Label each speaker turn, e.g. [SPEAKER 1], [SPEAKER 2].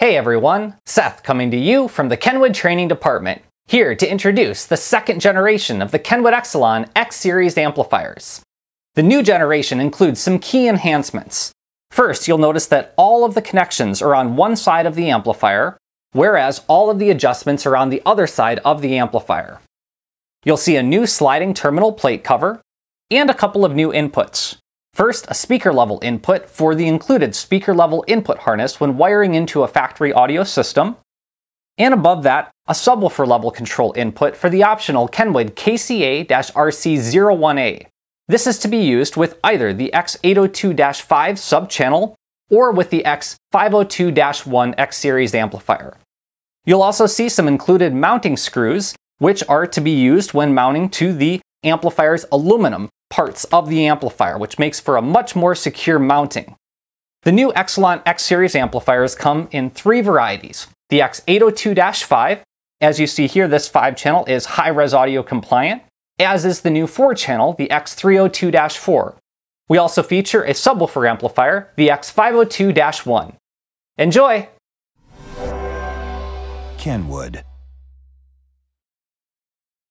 [SPEAKER 1] Hey everyone, Seth coming to you from the KENWOOD Training Department, here to introduce the second generation of the KENWOOD eXcelon X series amplifiers. The new generation includes some key enhancements. First, you'll notice that all of the connections are on one side of the amplifier, whereas all of the adjustments are on the other side of the amplifier. You'll see a new sliding terminal plate cover, and a couple of new inputs. First, a speaker level input for the included speaker level input harness when wiring into a factory audio system. And above that, a subwoofer level control input for the optional KENWOOD KCA-RC01A. This is to be used with either the X802-5 sub-channel or with the X502-1 X series amplifier. You'll also see some included mounting screws, which are to be used when mounting to the amplifier's aluminum parts of the amplifier, which makes for a much more secure mounting. The new eXcelon X series amplifiers come in three varieties. The X802-5, as you see here, this 5-channel is high-res audio compliant, as is the new 4-channel, the X302-4. We also feature a subwoofer amplifier, the X502-1. Enjoy!
[SPEAKER 2] KENWOOD.